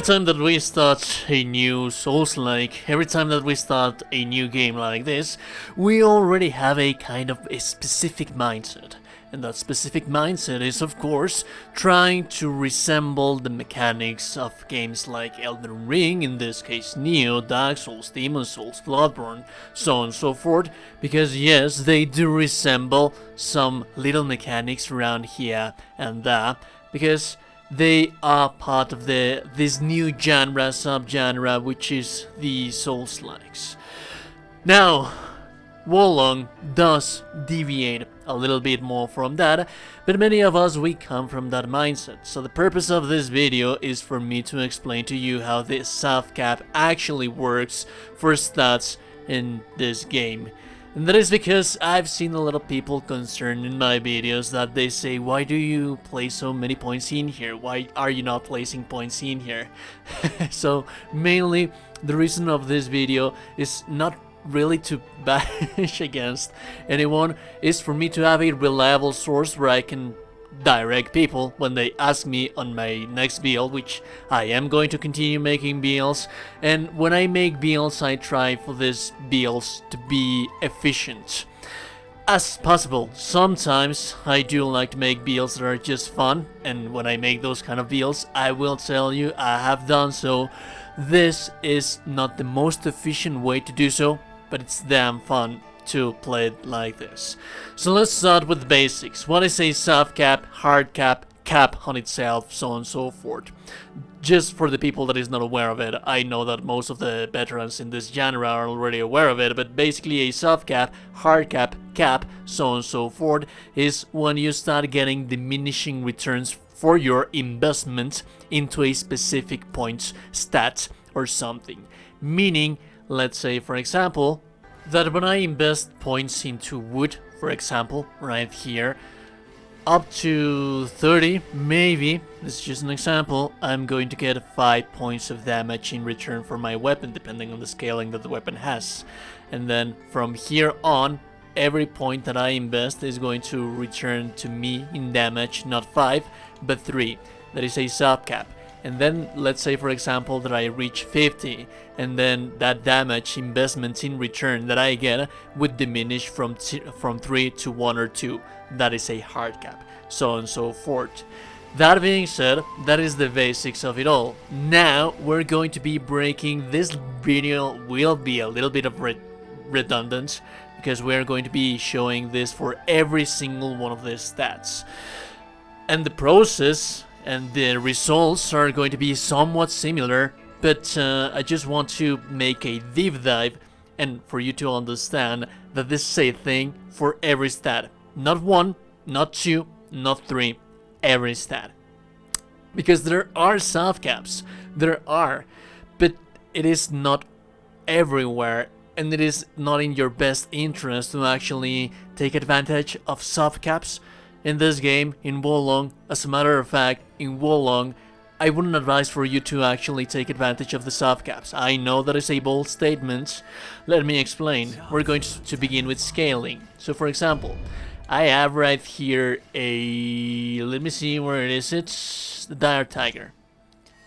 time that we start a new Souls-like, every time that we start a new game like this, we already have a kind of a specific mindset. And that specific mindset is, of course, trying to resemble the mechanics of games like Elden Ring, in this case Neo, Dark Souls, Demon Souls, Bloodborne, so on and so forth, because yes, they do resemble some little mechanics around here and there, because they are part of this new genre, subgenre, which is the Souls-likes. Now, Wolong does deviate a little bit more from that, but many of us, we come from that mindset. So the purpose of this video is for me to explain to you how this soft cap actually works for stats in this game. And that is because I've seen a lot of people concerned in my videos that they say, why do you place so many points in here? Why are you not placing points in here? So mainly the reason of this video is not really to bash against anyone, is for me to have a reliable source where I can direct people when they ask me on my next build, which I am going to continue making builds. And when I make builds, I try for these builds to be efficient as possible. Sometimes I do like to make builds that are just fun, and when I make those kind of builds, I will tell you I have done so. This is not the most efficient way to do so, but it's damn fun to play it like this. So let's start with the basics. What is a soft cap, hard cap, cap on itself, so on and so forth. Just for the people that is not aware of it, I know that most of the veterans in this genre are already aware of it, but basically a soft cap, hard cap, cap, so on and so forth, is when you start getting diminishing returns for your investment into a specific points stat or something. Meaning, let's say for example, that when I invest points into wood, for example, right here, up to 30, maybe, this is just an example, I'm going to get 5 points of damage in return for my weapon, depending on the scaling that the weapon has. And then from here on, every point that I invest is going to return to me in damage, not 5, but 3. That is a soft cap. And then let's say for example that I reach 50, and then that damage investment in return that I get would diminish from 3 to 1 or 2. That is a hard cap, so on and so forth. That being said, that is the basics of it all. Now we're going to be breaking. This video will be a little bit of redundant, because we're going to be showing this for every single one of these stats. And the process and the results are going to be somewhat similar, but I just want to make a deep dive and for you to understand that this is a thing for every stat. Not 1, not 2, not 3, every stat. Because there are soft caps, there are, but it is not everywhere, and it is not in your best interest to actually take advantage of soft caps. In this game, in Wolong, as a matter of fact, in Wolong, I wouldn't advise for you to actually take advantage of the soft caps. I know that is a bold statement. Let me explain. We're going to begin with scaling. So for example, I have right here a, let me see where it is, it's the Dire Tiger,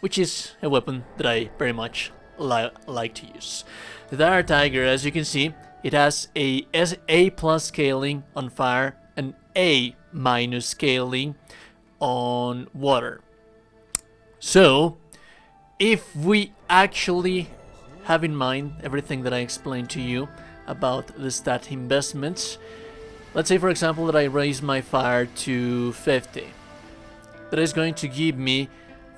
which is a weapon that I very much like to use. The Dire Tiger, as you can see, it has A plus scaling on fire, and A minus scaling on water. So if we actually have in mind everything that I explained to you about the stat investments, let's say for example that I raise my fire to 50, that is going to give me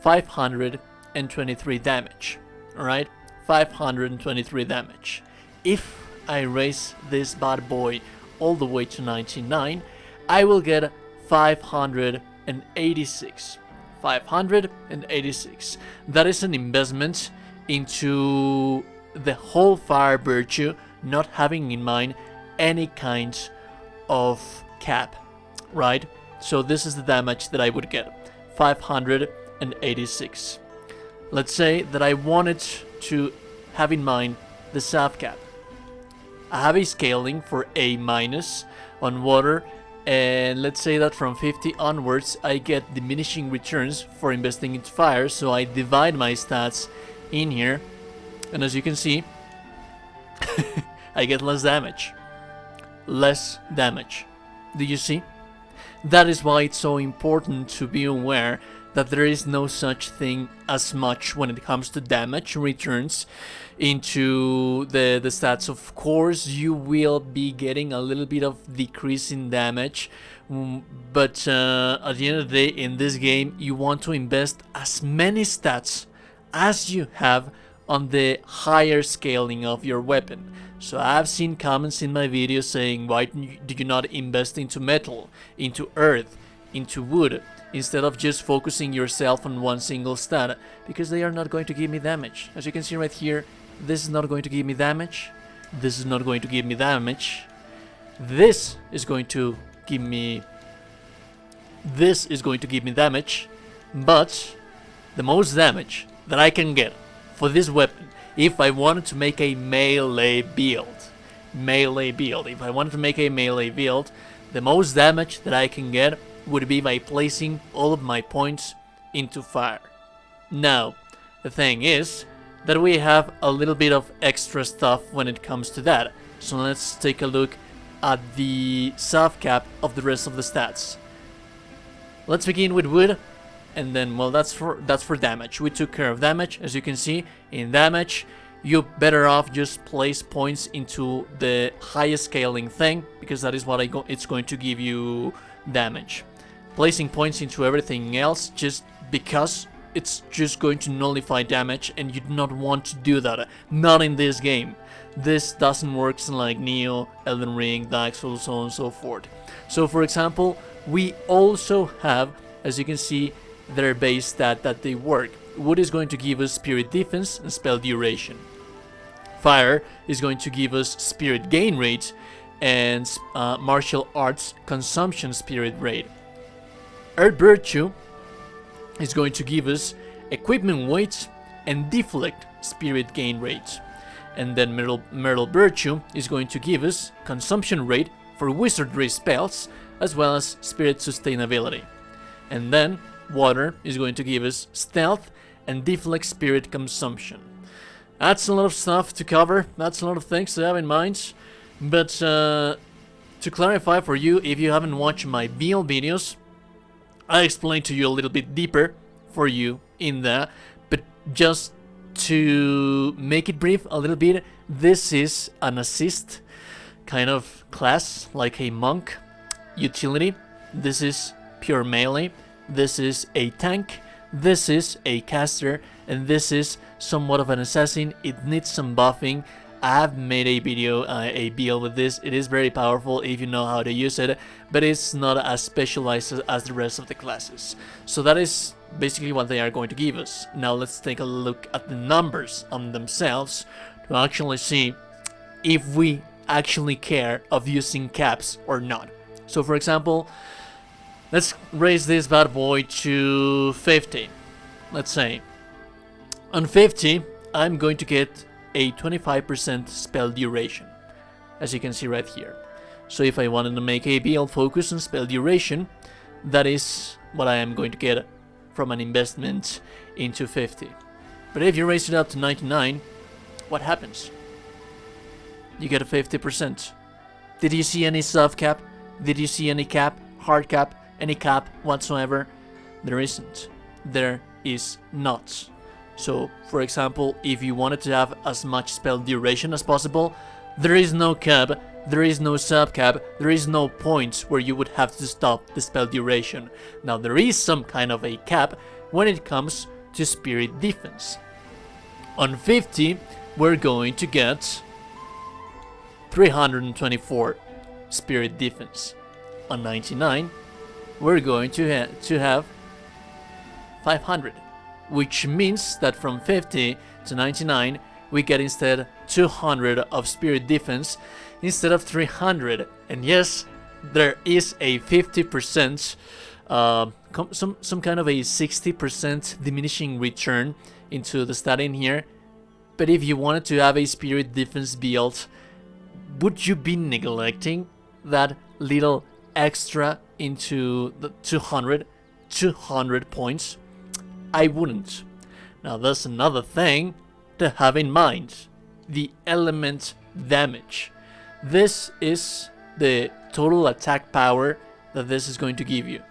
523 damage. Alright, 523 damage. If I raise this bad boy all the way to 99, I will get 586. 586. That is an investment into the whole fire virtue, not having in mind any kind of cap, right? So this is the damage that I would get, 586. Let's say that I wanted to have in mind the soft cap. I have a scaling for A minus on water And let's say that from 50 onwards I get diminishing returns for investing into fire, so I divide my stats in here, and as you can see, I get less damage. Less damage. Do you see? That is why it's so important to be aware that there is no such thing as much when it comes to damage returns into the stats. Of course, you will be getting a little bit of decrease in damage, but at the end of the day, in this game, you want to invest as many stats as you have on the higher scaling of your weapon. So I've seen comments in my videos saying, why do you not invest into metal, into earth, into wood, instead of just focusing yourself on one single stat? Because they are not going to give me damage. As you can see right here, this is not going to give me damage. This is not going to give me damage. This is going to give me... This is going to give me damage. But the most damage that I can get for this weapon, if I wanted to make a melee build, if I wanted to make a melee build, the most damage that I can get would be by placing all of my points into fire. Now, the thing is that we have a little bit of extra stuff when it comes to that. So let's take a look at the soft cap of the rest of the stats. Let's begin with wood. And then, well, that's for damage. We took care of damage. As you can see, in damage, you're better off just place points into the highest scaling thing, because that is what it's going to give you damage. Placing points into everything else just because it's just going to nullify damage, and you do not want to do that. Not in this game. This doesn't work like Neo, Elden Ring, Dark Souls, so on and so forth. So, for example, we also have, as you can see, their base stat that they work. Wood is going to give us spirit defense and spell duration. Fire is going to give us spirit gain rate and martial arts consumption spirit rate. Earth virtue is going to give us equipment weight and deflect spirit gain rate. And then metal virtue is going to give us consumption rate for wizardry spells as well as spirit sustainability. And then water is going to give us stealth and deflect spirit consumption. That's a lot of stuff to cover. That's a lot of things to have in mind. But to clarify for you, if you haven't watched my build videos, I explained to you a little bit deeper for you in that. But just to make it brief a little bit, this is an assist kind of class, like a monk utility. This is pure melee. This is a tank, this is a caster, and this is somewhat of an assassin. It needs some buffing. I have made a video, a build with this. It is very powerful if you know how to use it, but it's not as specialized as the rest of the classes. So that is basically what they are going to give us. Now let's take a look at the numbers on themselves to actually see if we actually care of using caps or not. So for example, let's raise this bad boy to 50, let's say. On 50, I'm going to get a 25% spell duration, as you can see right here. So if I wanted to make a build focus on spell duration, that is what I am going to get from an investment into 50. But if you raise it up to 99, what happens? You get a 50%. Did you see any soft cap? Did you see any cap? Hard cap? Any cap whatsoever? There isn't. There is not. So, for example, if you wanted to have as much spell duration as possible, there is no cap, there is no sub cap, there is no point where you would have to stop the spell duration. Now, there is some kind of a cap when it comes to spirit defense. On 50, we're going to get 324 spirit defense. On 99, we're going to have 500, which means that from 50 to 99 we get instead 200 of spirit defense instead of 300. And yes, there is a 50% some kind of a 60% diminishing return into the stat in here. But if you wanted to have a spirit defense build, would you be neglecting that little extra into the 200 points? I wouldn't. Now there's another thing to have in mind. The element damage. This is the total attack power that this is going to give you.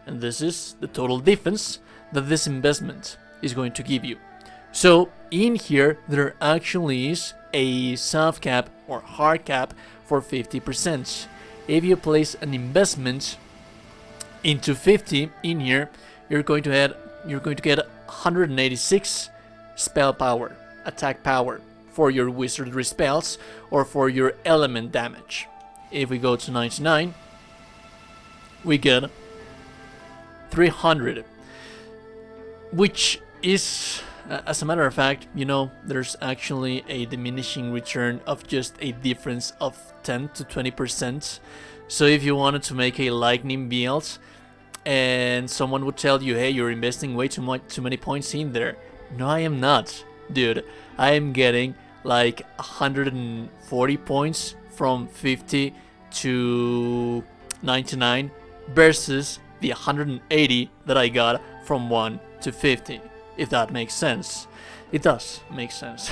And this is the total defense that this investment is going to give you. So in here there actually is a soft cap or hard cap for 50%. If you place an investment into 50 in here, you're going to get 186 spell power, attack power for your wizardry spells or for your element damage. If we go to 99, we get 300, which is, as a matter of fact, you know, there's actually a diminishing return of just a difference of 10 to 20%. So if you wanted to make a lightning build and someone would tell you, hey, you're investing way too many points in there. No, I am not, dude. I am getting like 140 points from 50 to 99 versus the 180 that I got from 1 to 50, if that makes sense. It does make sense.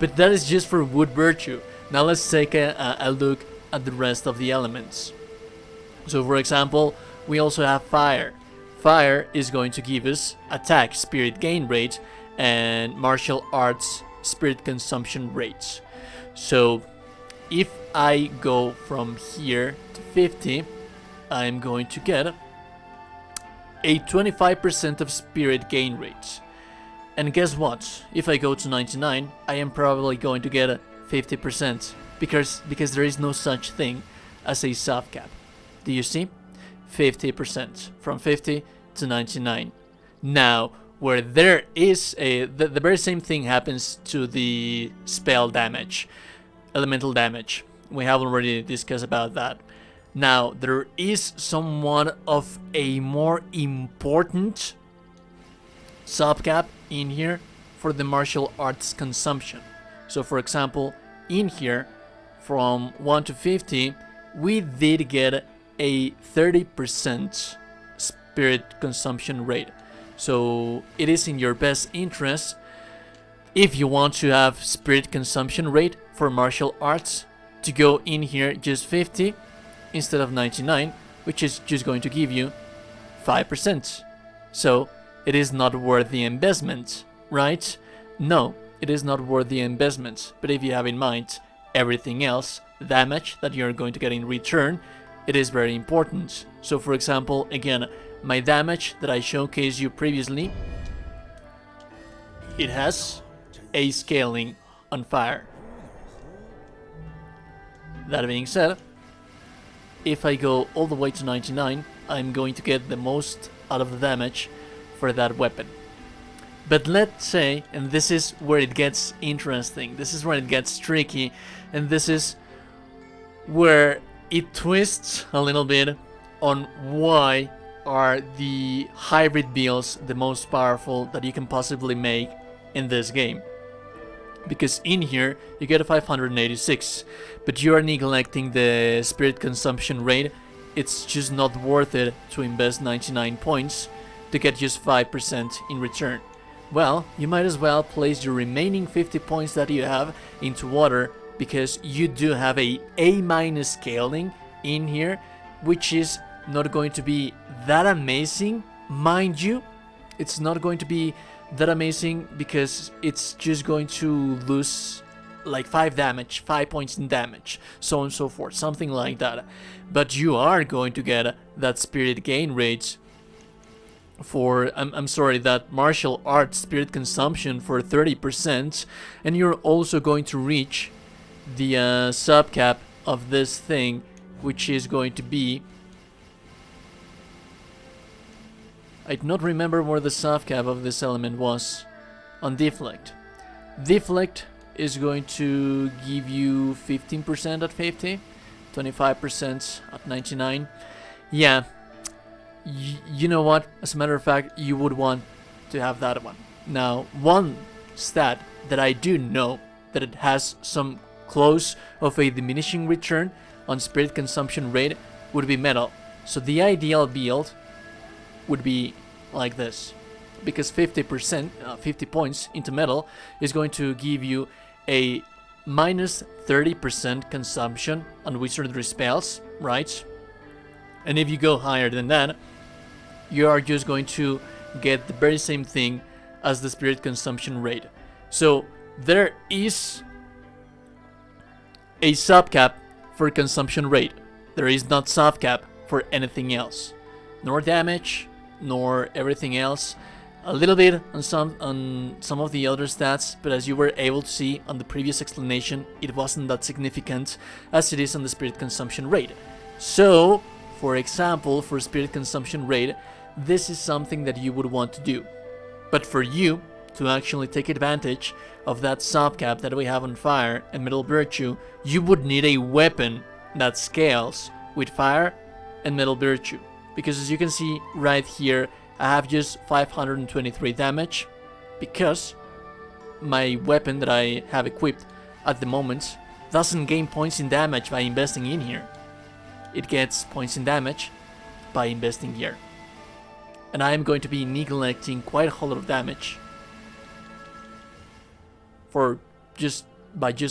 But that is just for wood virtue. Now let's take a look at the rest of the elements. So for example, we also have fire. Fire is going to give us attack spirit gain rate and martial arts spirit consumption rates. So if I go from here to 50, I'm going to get a 25% of spirit gain rate. And guess what? If I go to 99, I am probably going to get a 50% because there is no such thing as a soft cap. Do you see? 50% from 50 to 99. Now, where there is the very same thing happens to the spell damage, elemental damage. We have already discussed about that. Now, there is somewhat of a more important subcap in here for the martial arts consumption. So for example, in here, from 1 to 50, we did get a 30% spirit consumption rate. So it is in your best interest, if you want to have spirit consumption rate for martial arts, to go in here just 50 instead of 99, which is just going to give you 5%. So it is not worth the investment, right? No, it is not worth the investment. But if you have in mind everything else, damage that you're going to get in return, it is very important. So for example, again, my damage that I showcased you previously, it has a scaling on fire. That being said, if I go all the way to 99, I'm going to get the most out of the damage for that weapon. But let's say, and this is where it gets interesting, this is where it gets tricky, and this is where it twists a little bit on why are the hybrid builds the most powerful that you can possibly make in this game. Because in here you get a 586, but you are neglecting the spirit consumption rate. It's just not worth it to invest 99 points to get just 5% in return. Well, you might as well place your remaining 50 points that you have into water, because you do have a A- scaling in here, which is not going to be that amazing, mind you. It's not going to be that amazing because it's just going to lose like 5 points in damage, so on and so forth, something like that. But you are going to get that spirit gain rate for, I'm sorry, that martial arts spirit consumption for 30%, and you're also going to reach the subcap of this thing, which is going to be, I do not remember where the subcap of this element was, on deflect. Deflect is going to give you 15% at 50, 25% at 99. Yeah, you know what, as a matter of fact, you would want to have that one. Now, one stat that I do know that it has some close of a diminishing return on spirit consumption rate would be metal. So the ideal build would be like this, because 50%, 50 points into metal is going to give you a minus 30% consumption on wizardry spells, right? And if you go higher than that, you are just going to get the very same thing as the spirit consumption rate. So there is a subcap for consumption rate. There is not subcap for anything else, nor damage, nor everything else. A little bit on some of the other stats, but as you were able to see on the previous explanation, it wasn't that significant as it is on the spirit consumption rate. So, for example, for spirit consumption rate, this is something that you would want to do. But for you to actually take advantage of that subcap that we have on fire and metal virtue, you would need a weapon that scales with fire and metal virtue. Because as you can see right here, I have just 523 damage because my weapon that I have equipped at the moment doesn't gain points in damage by investing in here. It gets points in damage by investing here. And I am going to be neglecting quite a whole lot of damage for just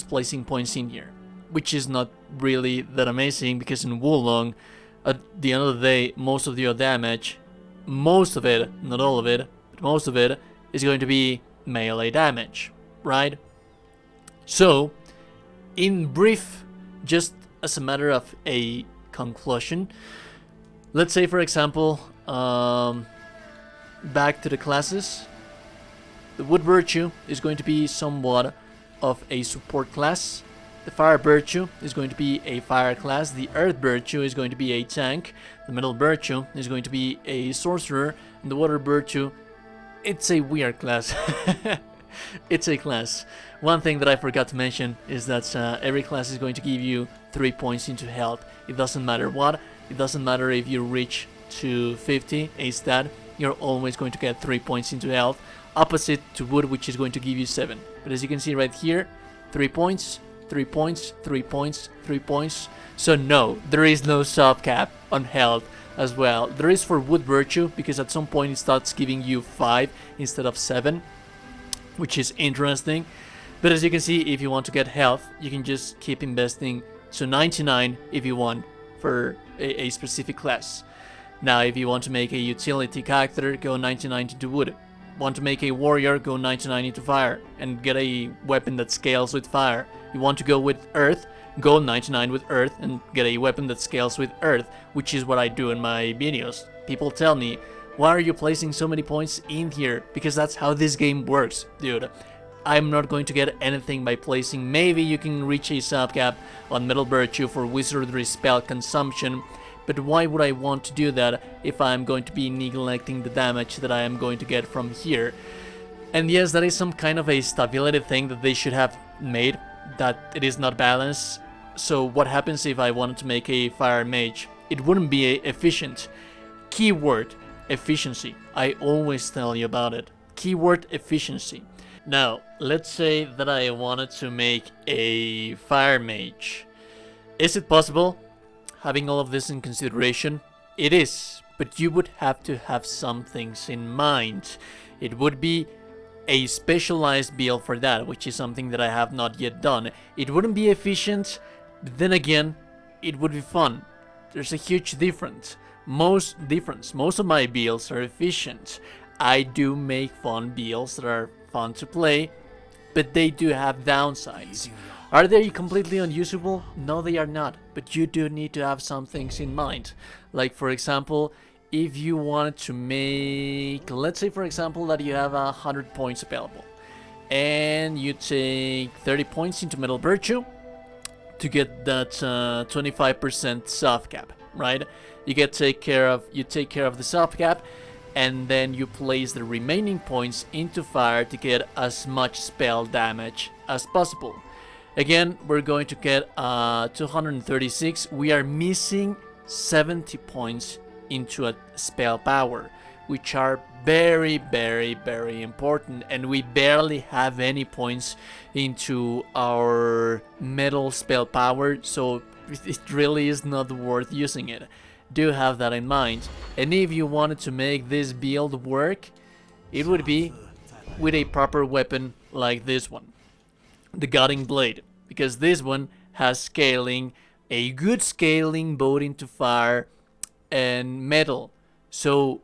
placing points in here, which is not really that amazing because in Wulong, at the end of the day, most of your damage, most of it, not all of it, but most of it is going to be melee damage, right? So, in brief, just as a matter of a conclusion, let's say for example, back to the classes, the wood virtue is going to be somewhat of a support class. The fire virtue is going to be a fire class. The earth virtue is going to be a tank. The metal virtue is going to be a sorcerer. And the water virtue, it's a weird class. It's a class. One thing that I forgot to mention is that every class is going to give you 3 points into health. It doesn't matter what. It doesn't matter if you reach to 50 a stat. You're always going to get 3 points into health. Opposite to wood, which is going to give you 7. But as you can see right here, 3 points. 3 points, 3 points, 3 points. So no, there is no subcap on health as well. There is for wood virtue, because at some point it starts giving you 5 instead of 7, which is interesting. But as you can see, if you want to get health, you can just keep investing to 99 if you want for a specific class. Now, if you want to make a utility character, go 99 into wood. Want to make a warrior, go 99 into fire and get a weapon that scales with fire. You want to go with earth, go 99 with earth and get a weapon that scales with earth, which is what I do in my videos. People tell me, why are you placing so many points in here? Because that's how this game works, dude. I'm not going to get anything by placing. Maybe you can reach a subcap on metal virtue for wizardry spell consumption, but why would I want to do that if I'm going to be neglecting the damage that I am going to get from here? And yes, that is some kind of a stability thing that they should have made, that it is not balanced. So what happens if I wanted to make a fire mage? It wouldn't be efficient. Keyword, efficiency. I always tell you about it. Keyword, efficiency. Now, let's say that I wanted to make a fire mage. Is it possible? Having all of this in consideration, it is, but you would have to have some things in mind. It would be a specialized build for that, which is something that I have not yet done. It wouldn't be efficient, but then again, it would be fun. There's a huge difference. Most of my builds are efficient. I do make fun builds that are fun to play, but they do have downsides. Are they completely unusable? No, they are not, but you do need to have some things in mind. Like, for example, if you wanted to make, let's say for example that you have 100 points available and you take 30 points into metal virtue to get that 25% soft cap, right? You take care of the soft cap, and then you place the remaining points into fire to get as much spell damage as possible. Again, we're going to get 236. We are missing 70 points into a spell power, which are very, very, very important, and we barely have any points into our metal spell power. So it really is not worth using it. Do have that in mind. And if you wanted to make this build work, it would be with a proper weapon like this one, the Guiding Blade, because this one has scaling, a good scaling both into fire and metal. So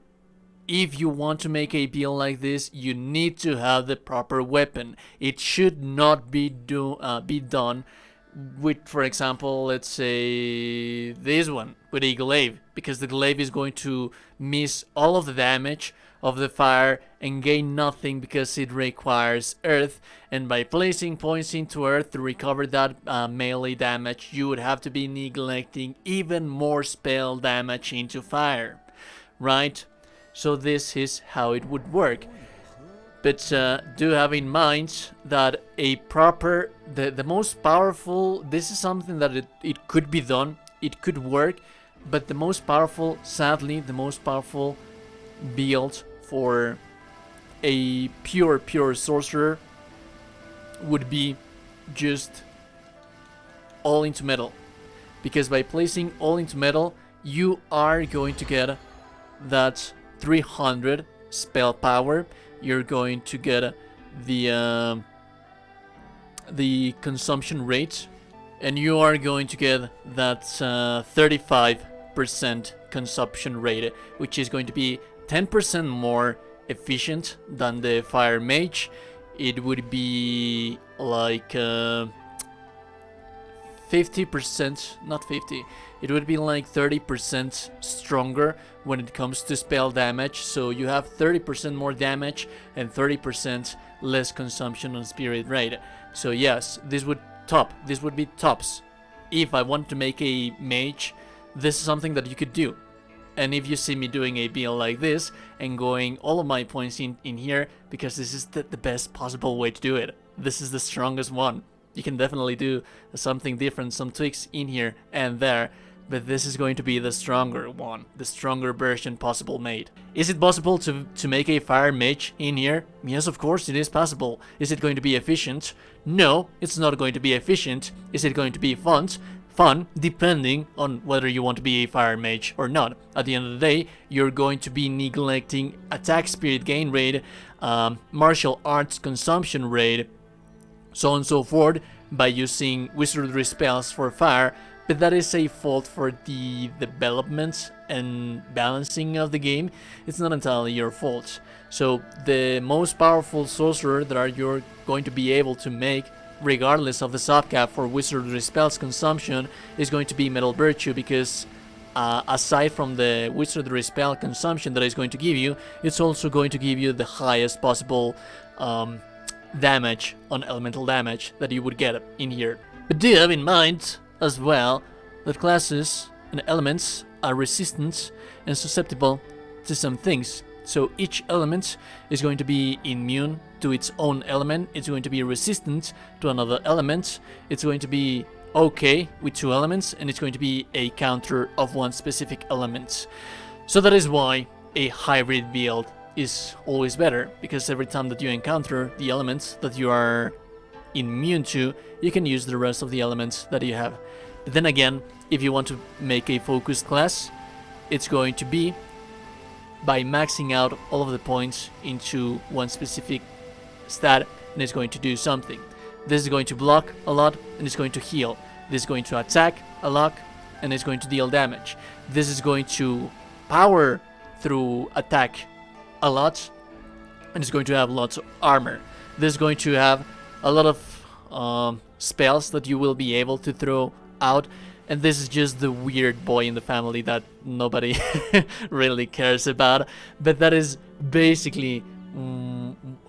if you want to make a build like this, you need to have the proper weapon. It should not be done with, for example, let's say this one with a glaive, because the glaive is going to miss all of the damage of the fire and gain nothing because it requires earth, and by placing points into earth to recover that melee damage, you would have to be neglecting even more spell damage into fire, right? So this is how it would work. But do have in mind that a proper, the most powerful, this is something that it could be done, it could work, but the most powerful, sadly, the most powerful build for a pure sorcerer would be just all into metal. Because by placing all into metal, you are going to get that 300 spell power. You're going to get the consumption rate, and you are going to get that 35% consumption rate, which is going to be 10% more efficient than the fire mage. It would be like 50%, not 50, it would be like 30% stronger when it comes to spell damage. So you have 30% more damage and 30% less consumption on spirit rate. So yes, this would be tops. If I want to make a mage, this is something that you could do. And if you see me doing a build like this and going all of my points in here, because this is the best possible way to do it, this is the strongest one. You can definitely do something different, some tweaks in here and there, but this is going to be the stronger one, the stronger version possible made. Is it possible to make a fire mage in here? Yes, of course it is possible. Is it going to be efficient? No, it's not going to be efficient. Is it going to be fun? Fun, depending on whether you want to be a fire mage or not. At the end of the day, you're going to be neglecting attack spirit gain rate, martial arts consumption rate, so on and so forth, by using wizardry spells for fire. But that is a fault for the development and balancing of the game. It's not entirely your fault. So the most powerful sorcerer that you're going to be able to make, regardless of the subcap for wizardry spells consumption, is going to be Metal Virtue, because aside from the wizardry spell consumption that it's going to give you, it's also going to give you the highest possible damage on elemental damage that you would get in here. But do have in mind as well that classes and elements are resistant and susceptible to some things. So each element is going to be immune to its own element, it's going to be resistant to another element, it's going to be okay with two elements, and it's going to be a counter of one specific element. So that is why a hybrid build is always better, because every time that you encounter the elements that you are immune to, you can use the rest of the elements that you have. But then again, if you want to make a focused class, it's going to be by maxing out all of the points into one specific stat, and it's going to do something. This is going to block a lot, and it's going to heal. This is going to attack a lot, and it's going to deal damage. This is going to power through attack a lot, and it's going to have lots of armor. This is going to have a lot of spells that you will be able to throw out, and this is just the weird boy in the family that nobody really cares about, but that is basically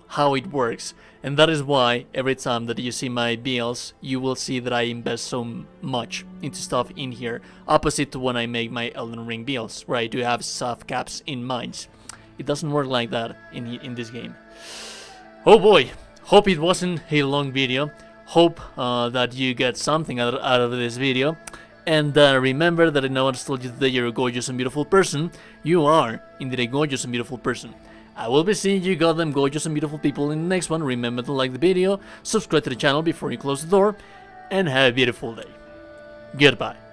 how it works. And that is why every time that you see my builds, you will see that I invest so much into stuff in here, opposite to when I make my Elden Ring builds, where I do have soft caps in mind. It doesn't work like that in this game. Oh boy, hope it wasn't a long video. Hope that you get something out of this video. And remember that I know I told you that you're a gorgeous and beautiful person. You are indeed a gorgeous and beautiful person. I will be seeing you goddamn gorgeous and beautiful people in the next one. Remember to like the video, subscribe to the channel before you close the door, and have a beautiful day. Goodbye.